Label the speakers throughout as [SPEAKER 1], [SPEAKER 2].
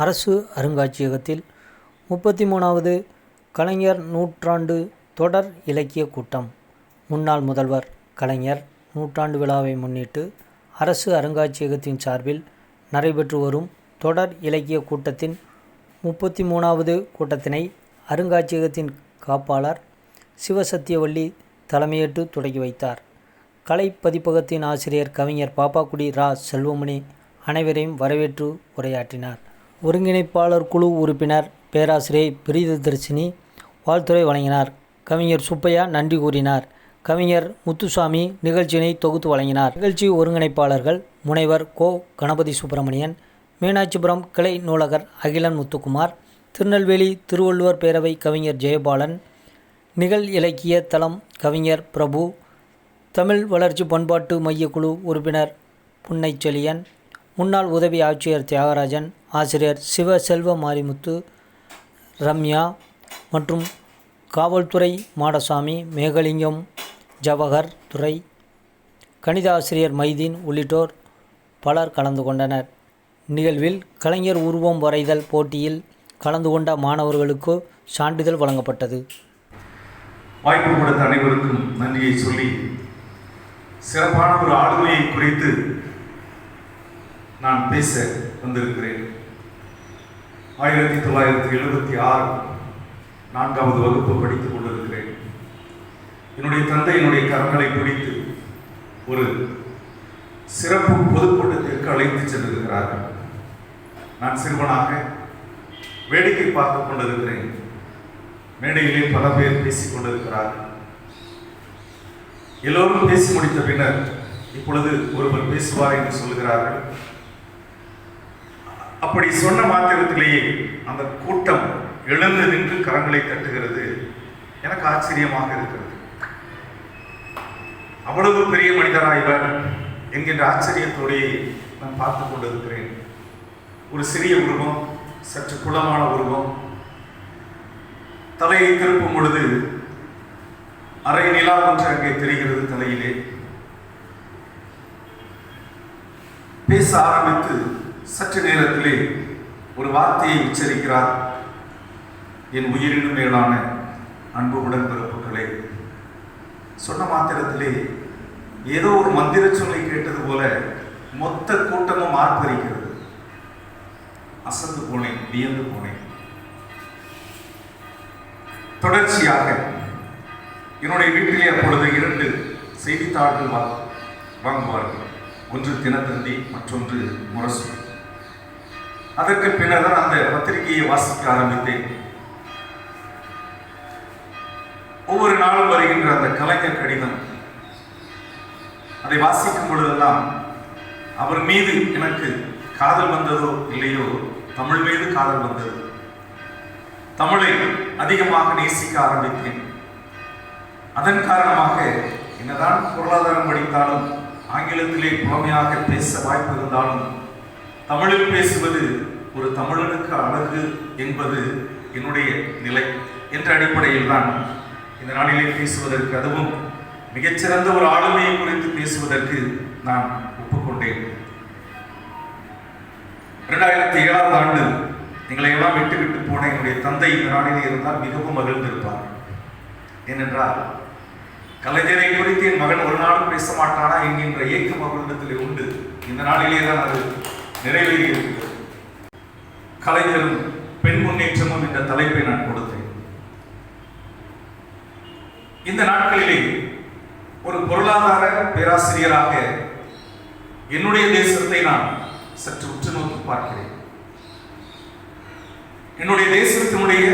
[SPEAKER 1] அரசு அருங்காட்சியகத்தில் 33வது கலைஞர் நூற்றாண்டு தொடர் இலக்கிய கூட்டம். முன்னாள் முதல்வர் கலைஞர் நூற்றாண்டு விழாவை முன்னிட்டு அரசு அருங்காட்சியகத்தின் சார்பில் நடைபெற்று வரும் தொடர் இலக்கிய கூட்டத்தின் 33வது கூட்டத்தினை அருங்காட்சியகத்தின் காப்பாளர் சிவசத்தியவள்ளி தலைமையேற்று தொடங்கி வைத்தார். கலை பதிப்பகத்தின் ஆசிரியர் கவிஞர் பாப்பாக்குடி ரா. செல்வமணி அனைவரையும் வரவேற்று உரையாற்றினார். ஒருங்கிணைப்பாளர் குழு உறுப்பினர் பேராசிரியை பிரியதர்சினி வாழ்த்துரை வழங்கினார். கவிஞர் சுப்பையா நன்றி கூறினார். கவிஞர் முத்துசாமி நிகழ்ச்சியினை தொகுத்து வழங்கினார். நிகழ்ச்சி ஒருங்கிணைப்பாளர்கள் முனைவர் கோ. கணபதி சுப்பிரமணியன், மீனாட்சிபுரம் கிளை நூலகர் அகிலன் முத்துக்குமார், திருநெல்வேலி திருவள்ளுவர் பேரவை கவிஞர் ஜெயபாலன், நிகழ் இலக்கிய தளம் கவிஞர் பிரபு, தமிழ் வளர்ச்சி பண்பாட்டு மையக்குழு உறுப்பினர் புன்னைச்செழியன், முன்னாள் உதவி ஆட்சியர் தியாகராஜன், ஆசிரியர் சிவசெல்வ மாரிமுத்து, ரம்யா மற்றும் காவல்துறை மாடசாமி, மேகலிங்கம், ஜவஹர் துரை, கணித ஆசிரியர் மைதீன் உள்ளிட்டோர் பலர் கலந்து கொண்டனர். நிகழ்வில் கலைஞர் உருவம் வரைதல் போட்டியில் கலந்து கொண்ட மாணவர்களுக்கு சான்றிதழ் வழங்கப்பட்டது.
[SPEAKER 2] வாய்ப்பு கொடுத்த அனைவருக்கும் நன்றியை சொல்லி, சிறப்பான ஒரு ஆளுமையை குறித்து நான் பேச வந்திருக்கிறேன். 1976 4வது வகுப்பு படித்துக் கொண்டிருக்கிறேன். என்னுடைய தந்தை என்னுடைய கரங்களை பிடித்து ஒரு சிறப்பு பொதுக்கூட்டத்திற்கு அழைத்து சென்றிருக்கிறார்கள். நான் சிறுவனாக வேடிக்கை பார்த்துக் கொண்டிருக்கிறேன். மேடையிலே பல பேர் பேசிக் கொண்டிருக்கிறார்கள். எல்லோரும் பேசி முடித்த பின்னர் இப்பொழுது ஒருவர் பேசுவார் என்று சொல்லுகிறார்கள். அப்படி சொன்ன மாத்திரத்திலேயே அந்த கூட்டம் எழுந்து நின்று கரங்களை தட்டுகிறது. எனக்கு ஆச்சரியமாக இருக்கிறது. அவ்வளவு பெரிய மனிதராய்வர் என்கின்ற ஆச்சரியத்தோடையே நான் பார்த்து கொண்டிருக்கிறேன். ஒரு சிறிய உருவம், சற்று குளமான உருவம், தலையை திருப்பும் பொழுது அரை நிலா ஒன்று அங்கே தெரிகிறது தலையிலே. பேச ஆரம்பித்து சற்று நேரத்திலே ஒரு வார்த்தையை உச்சரிக்கிறார். என் உயிரினும் மேலான அன்பு உடன்பிறப்புகளே. சொன்ன மாத்திரத்திலே ஏதோ ஒரு மந்திர சொல்லை கேட்டது போல மொத்த கூட்டமும் ஆர்ப்பரிக்கிறது. அசந்து போனேன், வியந்து போனேன். தொடர்ச்சியாக என்னுடைய வீட்டிலே அப்பொழுது 2 செய்தித்தாள்கள் வாங்குவார்கள். ஒன்று தினத்தந்தி, மற்றொன்று முரசு. அதற்கு பின்னர் தான் அந்த பத்திரிகையை வாசிக்க ஆரம்பித்தேன். ஒவ்வொரு நாளும் வருகின்ற அந்த கலைஞர் கடிதம், அதை வாசிக்கும் பொழுதெல்லாம் அவர் மீது எனக்கு காதல் வந்ததோ இல்லையோ, தமிழ் மீது காதல் வந்தது. தமிழை அதிகமாக நேசிக்க ஆரம்பித்தேன். அதன் காரணமாக என்னதான் பொருளாதாரம் படித்தாலும், ஆங்கிலத்திலே புலமையாக பேச வாய்ப்பு இருந்தாலும், தமிழில் பேசுவது ஒரு தமிழனுக்கு அழகு என்பது என்னுடைய நிலை என்ற அடிப்படையில் தான் இந்த நாளிலே பேசுவதற்கு, அதுவும் மிகச்சிறந்த ஒரு ஆளுமையை குறித்து பேசுவதற்கு நான் ஒப்புக்கொண்டேன். 2007ஆம் ஆண்டு எங்களை எல்லாம் விட்டு போன என்னுடைய தந்தை இந்த நாளிலே இருந்தால் மிகவும் மகிழ்ந்திருப்பார். ஏனென்றால் கலைஞரை குறித்து என் மகன் ஒரு நாளும் பேச மாட்டானா என்கின்ற ஏக்கம் அவர்களிடத்திலே உண்டு. இந்த நாளிலே தான் அது நிறைவேறி இருக்கிறது. கலைஞரும் பெண் முன்னேற்றமும் என்ற தலைப்பை நான் கொடுத்தேன். இந்த நாட்களிலே ஒரு பொருளாதார பேராசிரியராக என்னுடைய தேசத்தை நான் சற்று உற்று நோக்கி பார்க்கிறேன். என்னுடைய தேசத்தினுடைய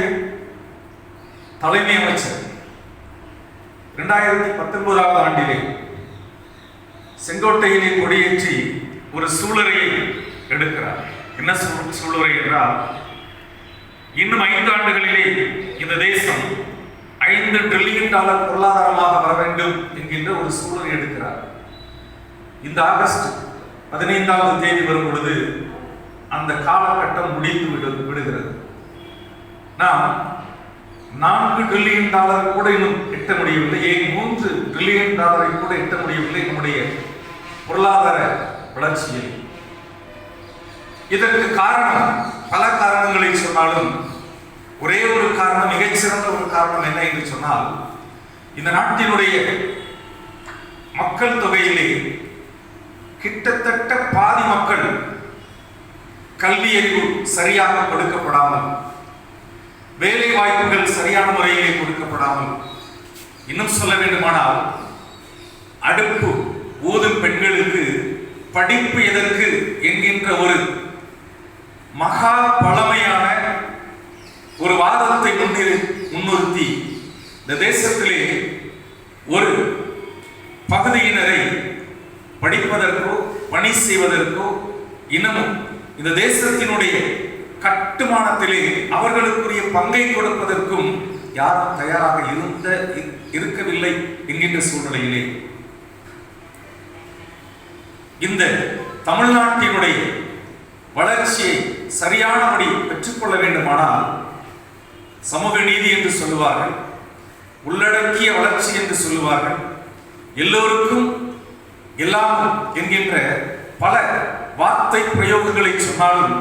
[SPEAKER 2] தலைமை அமைச்சர் 2019ஆம் ஆண்டிலே செங்கோட்டையிலே கொடியேற்றி ஒரு சூளுரையை எடுக்கிறார். என்ன சூளுரை என்றால், இன்னும் 5 ஆண்டுகளிலே இந்த தேசம் $5 டிரில்லியன் பொருளாதாரமாக வர வேண்டும் என்கின்ற ஒரு சூளுரை எடுக்கிறார். இந்த ஆகஸ்ட் 15ஆம் தேதி வரும் பொழுது அந்த காலகட்டம் முடிந்து விடுகிறது. நாம் $4 டிரில்லியன் கூட இன்னும் எட்ட முடியவில்லை. ஏன் $3 டிரில்லியன் கூட எட்ட முடியவில்லை நம்முடைய பொருளாதார வளர்ச்சியில். இதற்கு காரணம் பல காரணங்களை சொன்னாலும் ஒரே ஒரு காரணம், மிகச்சிறந்த ஒரு காரணம் என்ன என்று சொன்னால், இந்த நாட்டினுடைய மக்கள் தொகையிலே கிட்டத்தட்ட பாதி மக்கள் கல்வி அறிவு சரியாக கொடுக்கப்படாமல், வேலை வாய்ப்புகள் சரியான முறையிலே கொடுக்கப்படாமல், இன்னும் சொல்ல வேண்டுமானால் அடுப்பு ஊதும் பெண்களுக்கு படிப்பு எதற்கு என்கின்ற ஒரு மகா பழமையான ஒரு வாதத்தை முன்னிறுத்தி இந்த தேசத்திலே ஒரு பகுதியினரை படிப்பதற்கோ பணி செய்வதற்கோ இன்னமும் இந்த தேசத்தினுடைய கட்டுமானத்திலே அவர்களுக்குரிய பங்கை கொடுப்பதற்கும் யாரும் தயாராக இருக்கவில்லை என்கின்ற சூழ்நிலையிலே இந்த தமிழ்நாட்டினுடைய வளர்ச்சியை சரியானபடி பெற்றுக்கொள்ள வேண்டுமானால் சமூக நீதி என்று சொல்லுவார்கள், உள்ளடக்கிய வளர்ச்சி என்று சொல்லுவார்கள், எல்லோருக்கும் எல்லாம் என்கின்ற பல வார்த்தை பிரயோகங்களை சொன்னாலும்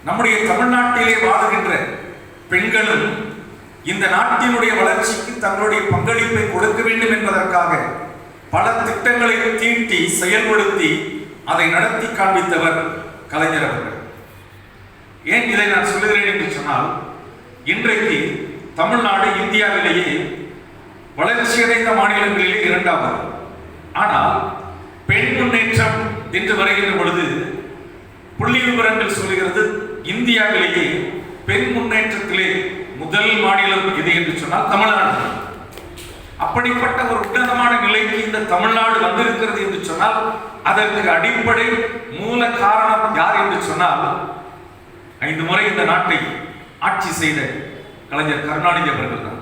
[SPEAKER 2] நம்முடைய தமிழ்நாட்டிலே வாழுகின்ற பெண்களும் இந்த நாட்டினுடைய வளர்ச்சிக்கு தங்களுடைய பங்களிப்பை கொடுக்க வேண்டும் என்பதற்காக பல திட்டங்களை தீட்டி செயல்படுத்தி அதை நடத்தி காண்பித்தவர் கலைஞர் அவர்கள். ஏன் இதை நான் சொல்லுகிறேன் என்று சொன்னால், இன்றைக்கு தமிழ்நாடு இந்தியாவிலேயே வளர்ச்சியடைந்த மாநிலங்களிலே இரண்டாவது. ஆனால் பெண் முன்னேற்றம் என்று வருகின்ற பொழுது புள்ளி விவரங்கள் சொல்லுகிறது, இந்தியாவிலேயே பெண் முன்னேற்றத்திலே முதல் மாநிலம் எது என்று சொன்னால் தமிழ்நாடு. அப்படிப்பட்ட ஒரு உன்னதமான நிலைக்கு இந்த தமிழ்நாடு வந்திருக்கிறது என்று சொன்னால் அதற்கு அடிப்படை மூல காரணம் யார் என்று சொன்னால், 5 முறை இந்த நாட்டை ஆட்சி செய்த கலைஞர் கருணாநிதி அவர்கள் தான்.